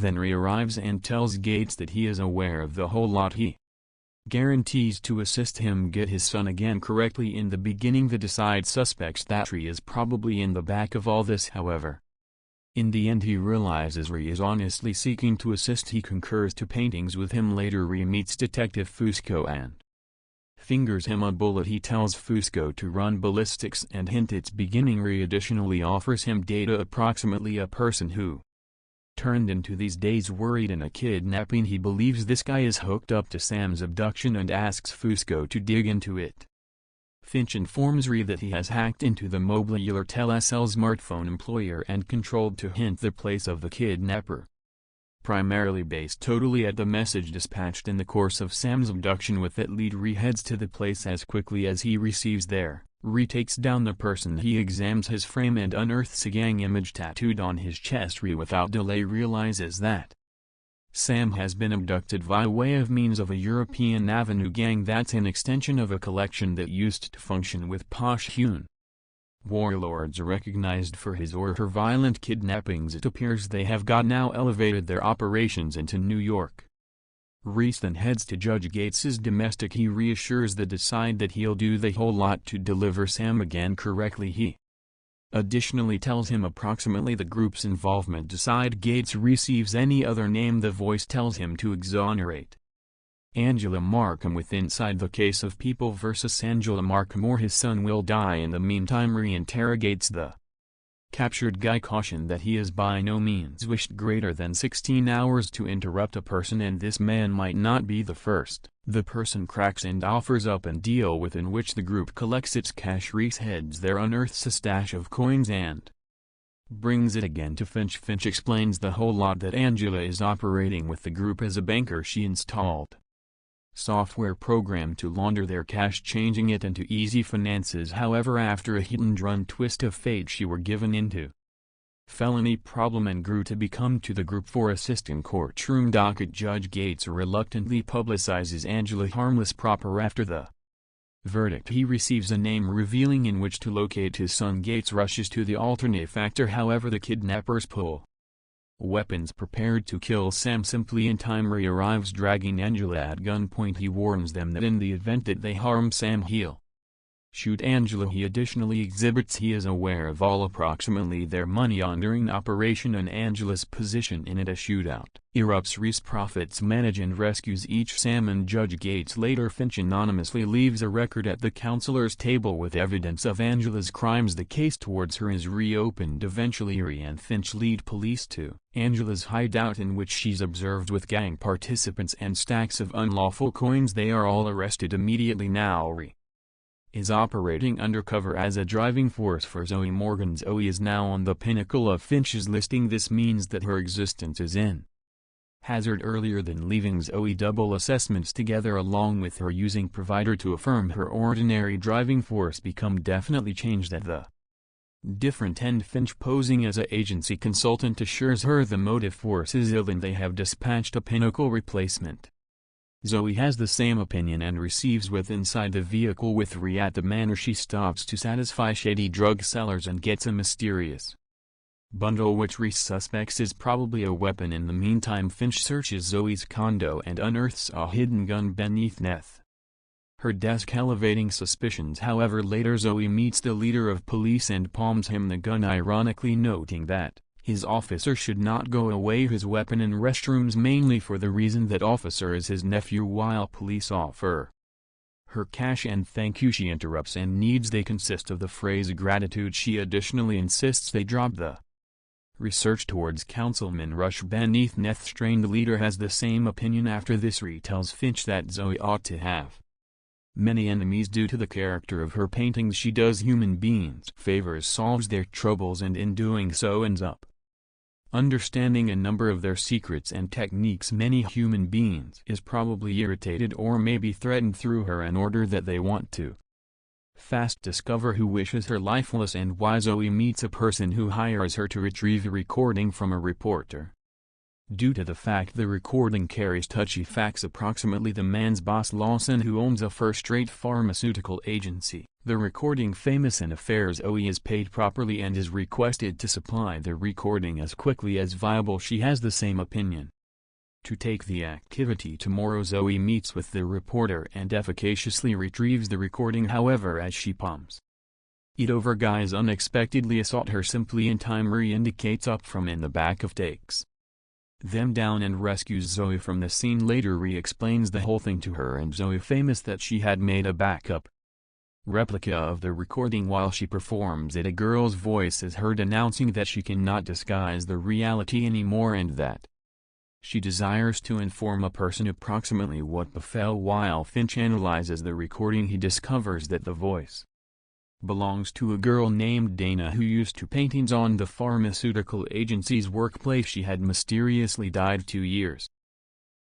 then re-arrives and tells Gates that he is aware of the whole lot. He guarantees to assist him get his son again correctly. In the beginning the decide suspects that Ree is probably in the back of all this. However, in the end he realizes Ree is honestly seeking to assist. He concurs to paintings with him. Later Ree meets Detective Fusco and fingers him a bullet. He tells Fusco to run ballistics and hint its beginning. Ree additionally offers him data approximately a person who turned into these days worried in a kidnapping. He believes this guy is hooked up to Sam's abduction and asks Fusco to dig into it. Finch informs Ree that he has hacked into the Mobiler Telecell smartphone employer and controlled to hint the place of the kidnapper. Primarily based totally at the message dispatched in the course of Sam's abduction. With that lead, Ree heads to the place as quickly as he receives there. Ree takes down the person. He examines his frame and unearths a gang image tattooed on his chest. Ree without delay realizes that Sam has been abducted via way of means of a European Avenue gang that's an extension of a collection that used to function with posh Hune warlords recognized for his or her violent kidnappings. It appears they have now elevated their operations into New York. Reese then heads to Judge Gates's domestic. He reassures the decide that he'll do the whole lot to deliver Sam again correctly. He additionally tells him approximately the group's involvement. Decide Gates receives any other name the voice tells him to exonerate Angela Markham with inside the case of People vs. Angela Markham or his son will die. In the meantime re-interrogates the captured guy, cautioned that he is by no means wished greater than 16 hours to interrupt a person and this man might not be the first. The person cracks and offers up a deal within which the group collects its cash. Reese heads there, unearths a stash of coins and brings it again to Finch. Finch explains the whole lot, that Angela is operating with the group as a banker. She installed software program to launder their cash, changing it into easy finances. However, after a hit-and-run twist of fate, she were given into felony problem and grew to become to the group for assistant courtroom docket. Judge Gates reluctantly publicizes Angela harmless proper. After the verdict he receives a name revealing in which to locate his son. Gates rushes to the alternate factor. However, the kidnappers pull weapons prepared to kill Sam. Simply in time Ray arrives dragging Angela at gunpoint. He warns them that in the event that they harm Sam he'll shoot Angela. He additionally exhibits he is aware of all approximately their money laundering operation and Angela's position in it. A shootout erupts. Reese profits manage and rescues each Sam and Judge Gates. Later Finch anonymously leaves a record at the counselor's table with evidence of Angela's crimes. The case towards her is reopened. Eventually Ree and Finch lead police to Angela's hideout, in which she's observed with gang participants and stacks of unlawful coins. They are all arrested immediately. Now Ree is operating undercover as a driving force for Zoe Morgan. Zoe is now on the pinnacle of Finch's listing. This means that her existence is in hazard. Earlier than leaving Zoe double assessments together along with her using provider to affirm her ordinary driving force become definitely changed at the different end. Finch posing as a agency consultant assures her the motive force is ill and they have dispatched a pinnacle replacement. Zoe has the same opinion and receives with inside the vehicle with Ree at the manor. She stops to satisfy shady drug sellers and gets a mysterious bundle which Ree suspects is probably a weapon. In the meantime Finch searches Zoe's condo and unearths a hidden gun beneath her desk, elevating suspicions. However, later Zoe meets the leader of police and palms him the gun, ironically noting that his officer should not go away his weapon in restrooms, mainly for the reason that officer is his nephew. While police offer her cash and thank you, she interrupts and needs they consist of the phrase gratitude. She additionally insists they drop the research towards Councilman Rush beneath Strain. The leader has the same opinion. After this Ree tells Finch that Zoe ought to have many enemies due to the character of her paintings. She does human beings favors, solves their troubles, and in doing so ends up understanding a number of their secrets and techniques. Many human beings is probably irritated or maybe threatened through her in order that they want to fast discover who wishes her lifeless and why. Zoe meets a person who hires her to retrieve a recording from a reporter Due to the fact the recording carries touchy facts, approximately the man's boss Lawson, who owns a first-rate pharmaceutical agency. The recording famous in affairs Zoe is paid properly and is requested to supply the recording as quickly as viable. She has the same opinion. To take the activity tomorrow, Zoe meets with the reporter and efficaciously retrieves the recording. However, as she palms it over, guys unexpectedly assault her simply in time. Indicates up from in the back of takes them down and rescues Zoe from the scene. Later explains the whole thing to her and Zoe, famous that she had made a backup replica of the recording. While she performs it, a girl's voice is heard announcing that she cannot disguise the reality anymore and that she desires to inform a person approximately what befell. While Finch analyzes the recording, he discovers that the voice belongs to a girl named Dana who used to paintings on the pharmaceutical agency's workplace. She had mysteriously died 2 years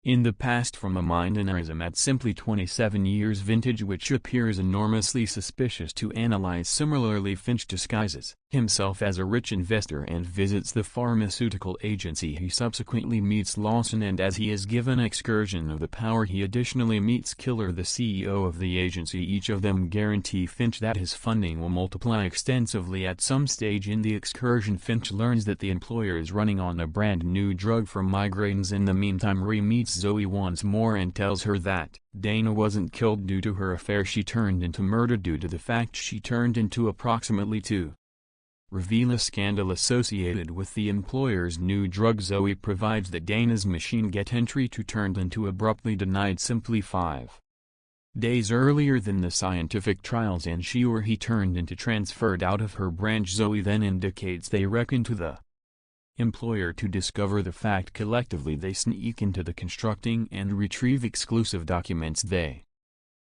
in the past from a mind aneurysm at simply 27 years vintage, which appears enormously suspicious to analyze. Similarly, Finch disguises himself as a rich investor and visits the pharmaceutical agency. He subsequently meets Lawson, and as he is given an excursion of the power, he additionally meets Killer, the CEO of the agency. Each of them guarantee Finch that his funding will multiply extensively. At some stage in the excursion, Finch learns that the employer is running on a brand new drug for migraines. In the meantime, Ray meets Zoe once more and tells her that Dana wasn't killed due to her affair. She turned into murder due to the fact she turned into approximately to reveal a scandal associated with the employer's new drug. Zoe provides that Dana's machine get entry to turned into abruptly denied simply 5 days earlier than the scientific trials, and she or he turned into transferred out of her branch. Zoe then indicates they reckon to the employer to discover the fact. Collectively they sneak into the constructing and retrieve exclusive documents. They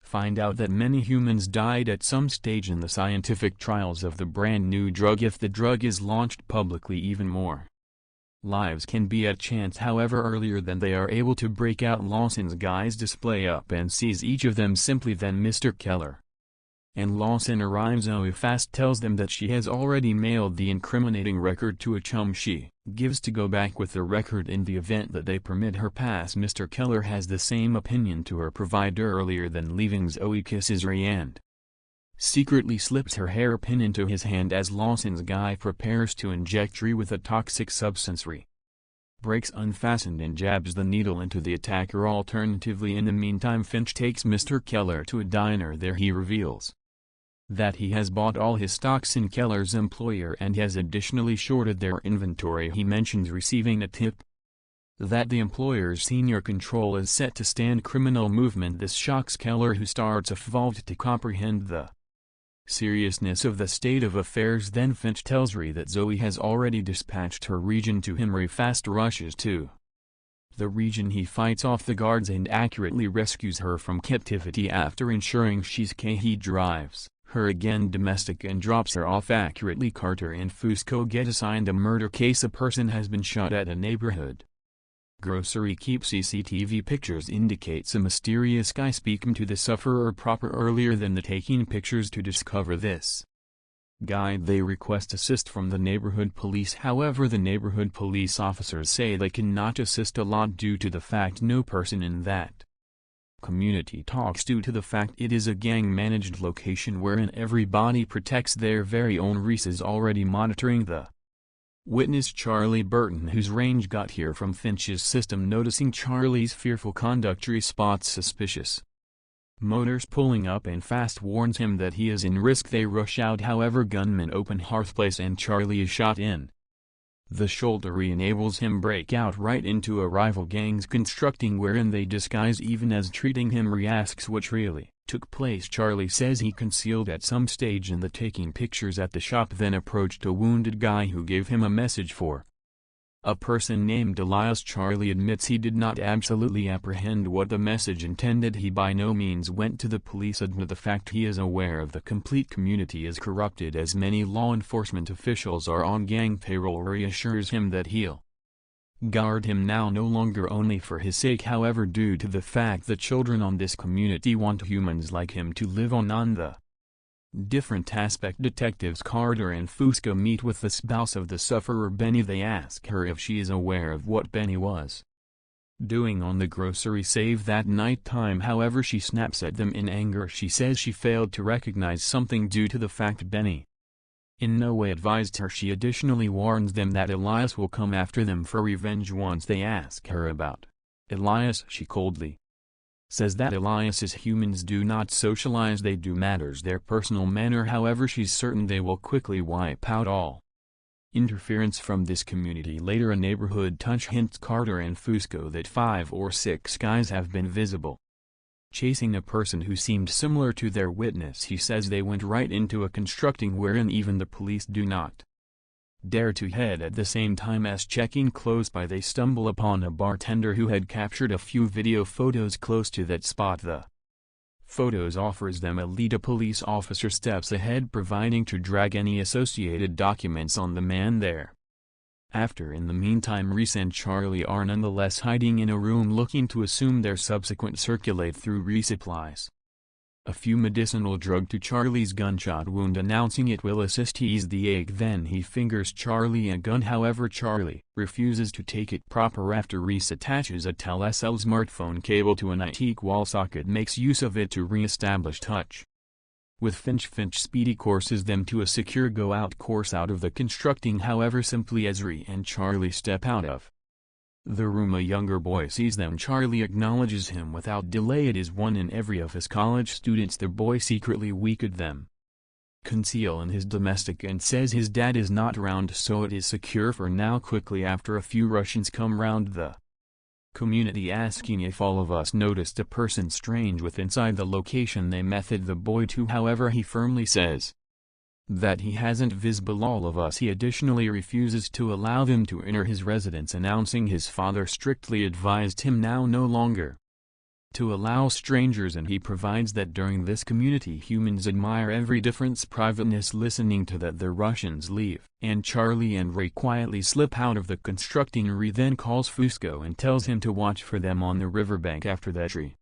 find out that many humans died at some stage in the scientific trials of the brand new drug. If the drug is launched publicly, even more lives can be at chance. However, earlier than they are able to break out, Lawson's guys display up and seize each of them. Simply then Mr. Keller and Lawson arrive. Zoe fast tells them that she has already mailed the incriminating record to a chum she gives to go back with the record in the event that they permit her pass. Mr. Keller has the same opinion to her provider. Earlier than leaving, Zoe kisses Ray and secretly slips her hairpin into his hand as Lawson's guy prepares to inject Ray with a toxic substance. Ray breaks unfastened and jabs the needle into the attacker. Alternatively, in the meantime, Finch takes Mr. Keller to a diner. There he reveals that he has bought all his stocks in Keller's employer and has additionally shorted their inventory. He mentions receiving a tip that the employer's senior control is set to stand criminal movement. This shocks Keller, who starts evolved to comprehend the seriousness of the state of affairs. Then Finch tells Ray that Zoe has already dispatched her region to him. Ray fast rushes to the region. He fights off the guards and accurately rescues her from captivity. After ensuring she's okay, he drives her again domestic and drops her off accurately. Carter and Fusco get assigned a murder case. A person has been shot at a neighborhood grocery keep. CCTV pictures indicates a mysterious guy speaking to the sufferer proper. Earlier than the taking pictures to discover this guy, they request assist from the neighborhood police. However, the neighborhood police officers say they cannot assist a lot due to the fact no person in that community talks, due to the fact it is a gang-managed location wherein everybody protects their very own. Reese is already monitoring the witness Charlie Burton, whose range got here from Finch's system. Noticing Charlie's fearful conduct, Reese spots suspicious motors pulling up and fast warns him that he is in risk. They rush out. However, gunmen open Hearthplace and Charlie is shot in the shoulder. Enables him break out right into a rival gang's constructing wherein they disguise even as treating him. Asks what really took place. Charlie says he concealed at some stage in the taking pictures at the shop, then approached a wounded guy who gave him a message for a person named Elias. Charlie admits he did not absolutely apprehend what the message intended. He by no means went to the police, admit the fact he is aware of the complete community is corrupted as many law enforcement officials are on gang payroll. Reassures him that he'll guard him now, no longer only for his sake, however due to the fact the children on this community want humans like him to live on the Different aspect detectives Carter and Fusco meet with the spouse of the sufferer Benny. They ask her if she is aware of what Benny was doing on the grocery save that night time. However, she snaps at them in anger. She says she failed to recognize something due to the fact Benny in no way advised her. She additionally warns them that Elias will come after them for revenge once they ask her about Elias. She coldly says that Elias's humans do not socialize, they do matters their personal manner. However, she's certain they will quickly wipe out all interference from this community. Later, a neighborhood touch hints Carter and Fusco that 5 or 6 guys have been visible chasing a person who seemed similar to their witness. He says they went right into a constructing wherein even the police do not dare to head. At the same time as checking close by, they stumble upon a bartender who had captured a few video photos close to that spot. The photos offers them a lead. A police officer steps ahead, providing to drag any associated documents on the man there. After in the meantime, Reese and Charlie are nonetheless hiding in a room looking to assume their subsequent circulate through resupplies a few medicinal drug to Charlie's gunshot wound, announcing it will assist ease the ache. Then he fingers Charlie a gun. However, Charlie refuses to take it proper after Reese attaches a Telcel smartphone cable to an antique wall socket, makes use of it to re-establish touch with Finch. Finch speedy courses them to a secure go-out course out of the constructing. However, simply as Ree and Charlie step out of the room, a younger boy sees them. Charlie acknowledges him without delay. It is one in every of his college students. The boy secretly weakened them conceal in his domestic and says his dad is not around, so it is secure for now. Quickly after, a few Russians come round the community asking if all of us noticed a person strange with inside the location they method the boy to. However, he firmly says that he hasn't visible all of us. He additionally refuses to allow them to enter his residence, announcing his father strictly advised him now no longer to allow strangers, and he provides that during this community humans admire every difference privateness. Listening to that, the Russians leave, and Charlie and Ray quietly slip out of the constructing. Ree then calls Fusco and tells him to watch for them on the riverbank. After that, Ree